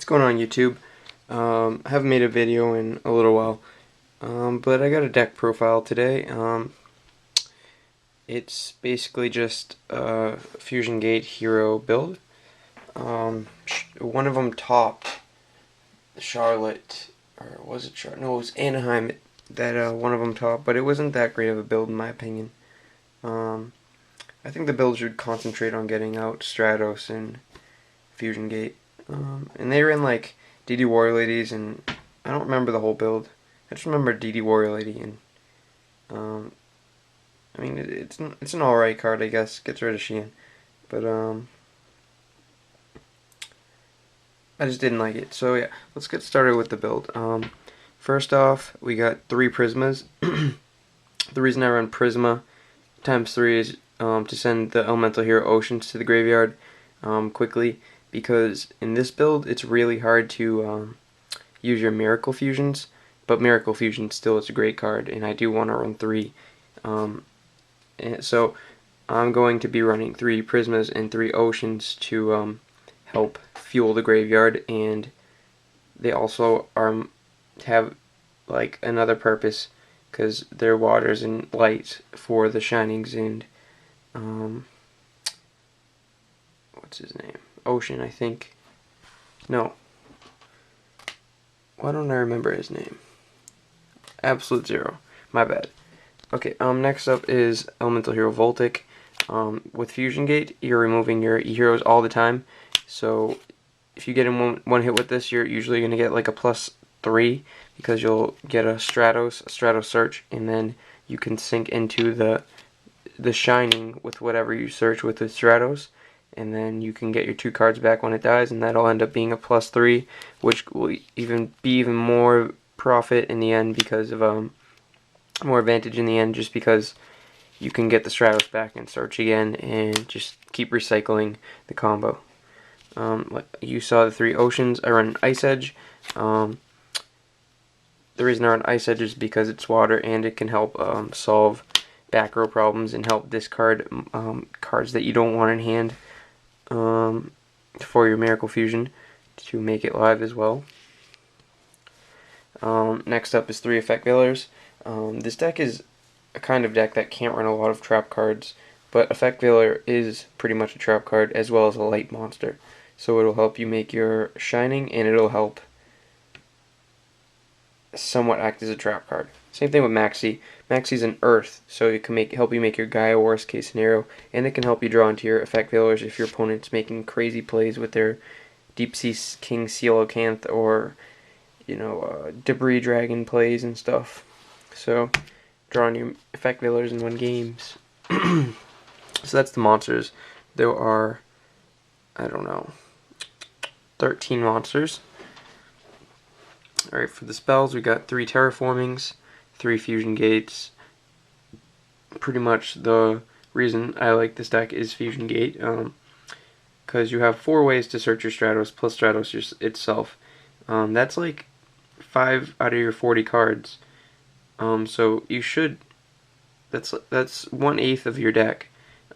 What's going on, YouTube? I haven't made a video in a little while, but I got a deck profile today. It's basically just a Fusion Gate hero build. One of them topped Charlotte, or was it Charlotte? No, it was Anaheim that one of them topped, but it wasn't that great of a build in my opinion. I think the build should concentrate on getting out Stratos and Fusion Gate. And they ran like DD Warrior Ladies, and I don't remember the whole build. I just remember DD Warrior Lady, and I mean it's an alright card, I guess. Gets rid of Sheehan, but I just didn't like it. So yeah, let's get started with the build. First off, we got 3 Prismas. The reason I run Prisma times 3 is to send the Elemental Hero Oceans to the graveyard quickly, because in this build it's really hard to use your Miracle Fusions, but Miracle Fusion still is a great card, and I do want to run 3. And so I'm going to be running 3 Prismas and 3 Oceans to help fuel the graveyard, and they also have like another purpose because they're waters and light for the Shinings and what's his name? Ocean, I think. No. Why don't I remember his name? Absolute Zero. My bad. Okay, next up is Elemental Hero Voltic. With Fusion Gate, you're removing your E-Heroes all the time. So if you get in one hit with this, you're usually going to get like a +3 because you'll get a Stratos search, and then you can sync into the Shining with whatever you search with the Stratos, and then you can get your 2 cards back when it dies, and that'll end up being a +3, which will be even more profit in the end because of more advantage in the end, just because you can get the Stratos back and search again and just keep recycling the combo. You saw the 3 Oceans. I run Ice Edge. The reason I run Ice Edge is because it's water and it can help solve back row problems and help discard cards that you don't want in hand for your Miracle Fusion to make it live as well. Next up is 3 Effect Veilers. This deck is a kind of deck that can't run a lot of trap cards, but Effect Veiler is pretty much a trap card as well as a light monster. So it'll help you make your Shining, and it'll help somewhat act as a trap card. Same thing with Maxi. Maxi's an Earth, so it can help you make your Gaia worst case scenario, and it can help you draw into your Effect Veilers if your opponent's making crazy plays with their Deep Sea King Coelacanth or Debris Dragon plays and stuff. So drawing your Effect Veilers and win games. So that's the monsters. There are, I don't know, 13 monsters. Alright, for the spells, we got 3 Terraformings, 3 Fusion Gates. Pretty much the reason I like this deck is Fusion Gate, because you have 4 ways to search your Stratos plus Stratos itself. That's like 5 out of your 40 cards. So you should, that's 1/8 of your deck.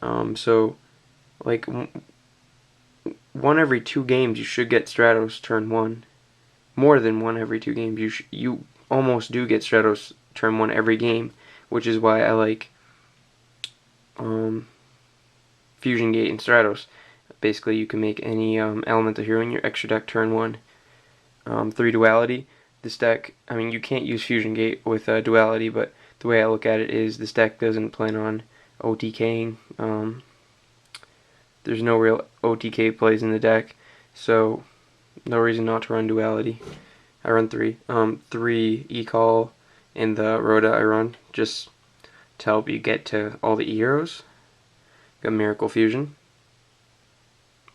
So like 1 every 2 games you should get Stratos turn 1. More than 1 every 2 games. You almost do get Stratos turn 1 every game, which is why I like Fusion Gate and Stratos. Basically, you can make any Elemental Hero in your extra deck turn 1. 3 Duality. This deck, I mean, you can't use Fusion Gate with Duality, but the way I look at it is this deck doesn't plan on OTKing. There's no real OTK plays in the deck, so no reason not to run Duality. I run 3. 3 E-Call in the Rhoda I run, just to help you get to all the E-Heroes. Got Miracle Fusion,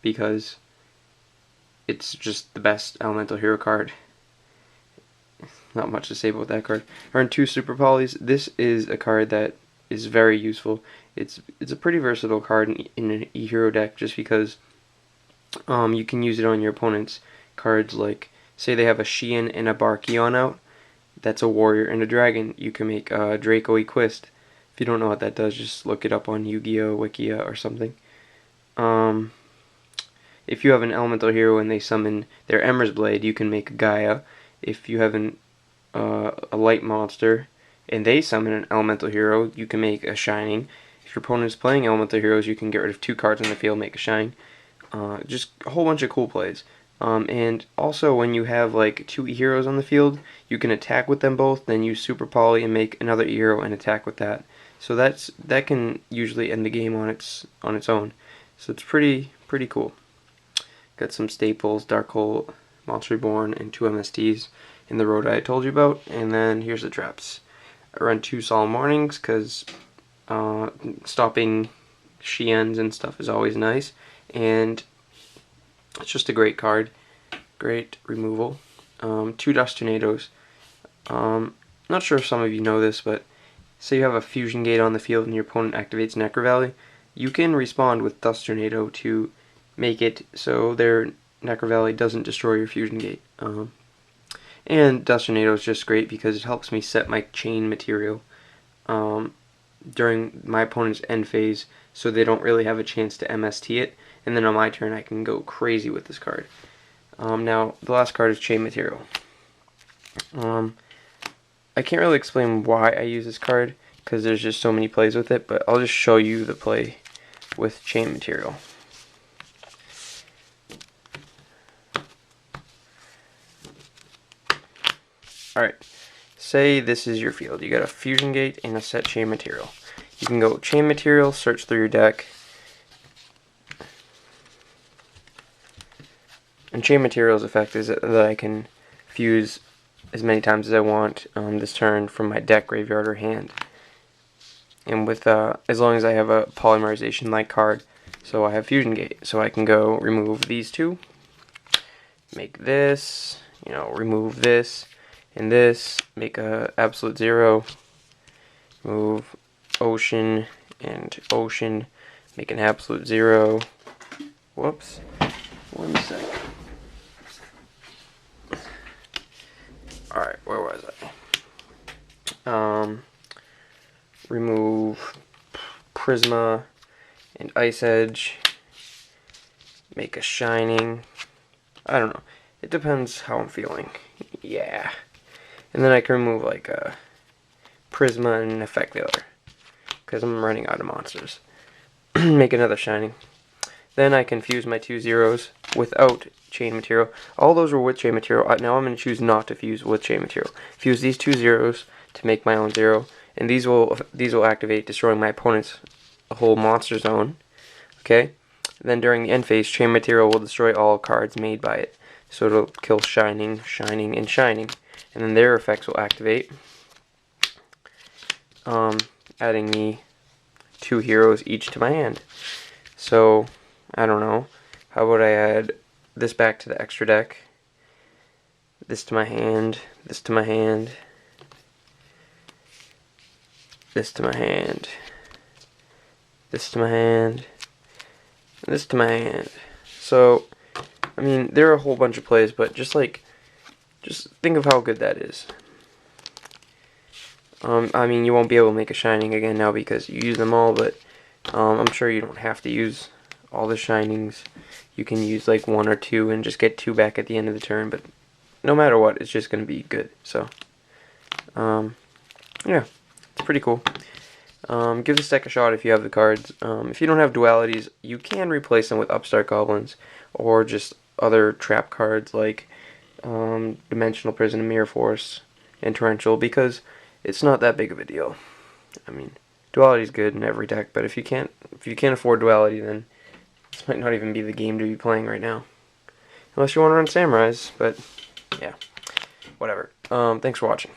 because it's just the best Elemental Hero card. Not much to say about that card. I run 2 Super Polys. This is a card that is very useful. It's a pretty versatile card in an E-Hero deck, just because you can use it on your opponent's cards. Like, say they have a Sheehan and a Barkion out, that's a warrior and a dragon. You can make Draco Equist. If you don't know what that does, just look it up on Yu-Gi-Oh! Wikia or something. if you have an elemental hero and they summon their Ember's Blade, you can make a Gaia. If you have a light monster and they summon an elemental hero, you can make a Shining. If your opponent is playing elemental heroes, you can get rid of 2 cards on the field, make a Shine. Just a whole bunch of cool plays. And also when you have like 2 heroes on the field, you can attack with them both, then use Super Poly and make another hero and attack with that. So that can usually end the game on its own. So it's pretty cool. Got some staples, Dark Hole, Monster Reborn, and 2 MSTs in the road I told you about. And then here's the traps. I run 2 Solemn Warnings because stopping Shiens and stuff is always nice. And it's just a great card. Great removal. 2 Dust Tornadoes. Not sure if some of you know this, but say you have a Fusion Gate on the field and your opponent activates Necro Valley, you can respond with Dust Tornado to make it so their Necro Valley doesn't destroy your Fusion Gate. And Dust Tornado is just great because it helps me set my chain material during my opponent's end phase, so they don't really have a chance to MST it, and then on my turn I can go crazy with this card. Now, the last card is Chain Material. I can't really explain why I use this card, because there's just so many plays with it, but I'll just show you the play with Chain Material. Alright, say this is your field. You got a Fusion Gate and a set Chain Material. You can go Chain Material, search through your deck, and Chain Material's effect is that I can fuse as many times as I want this turn from my deck, graveyard, or hand. And with as long as I have a polymerization-like card, so I have Fusion Gate, so I can go remove these 2, make this, remove this, and this, make a Absolute Zero, move Ocean and Ocean, make an Absolute Zero. Whoops. 1 sec. Alright, where was I? Remove Prisma and Ice Edge, make a Shining. I don't know. It depends how I'm feeling. Yeah. And then I can remove like a Prisma and Effect Veiler, because I'm running out of monsters. Make another Shining. Then I can fuse my 2 zeros without Chain Material. All those were with Chain Material. Now I'm going to choose not to fuse with Chain Material. Fuse these 2 zeros to make my own 0, and these will activate, destroying my opponent's whole monster zone. Okay. Then during the end phase, Chain Material will destroy all cards made by it. So it'll kill Shining, Shining, and Shining, and then their effects will activate. Adding me 2 heroes each to my hand. So I don't know. How about I add this back to the extra deck, this to my hand, this to my hand, this to my hand, this to my hand, this to my hand. So, I mean, there are a whole bunch of plays, but just think of how good that is. I mean, you won't be able to make a Shining again now because you use them all, but I'm sure you don't have to use all the Shinings. You can use like 1 or 2 and just get 2 back at the end of the turn, but no matter what, it's just going to be good. So, yeah, it's pretty cool. Give this deck a shot if you have the cards. If you don't have dualities, you can replace them with Upstart Goblins or just other trap cards like Dimensional Prison and Mirror Force and Torrential, because it's not that big of a deal. I mean, duality is good in every deck, but if you can't afford duality, then this might not even be the game to be playing right now, unless you want to run Samurais. But yeah, whatever. Thanks for watching.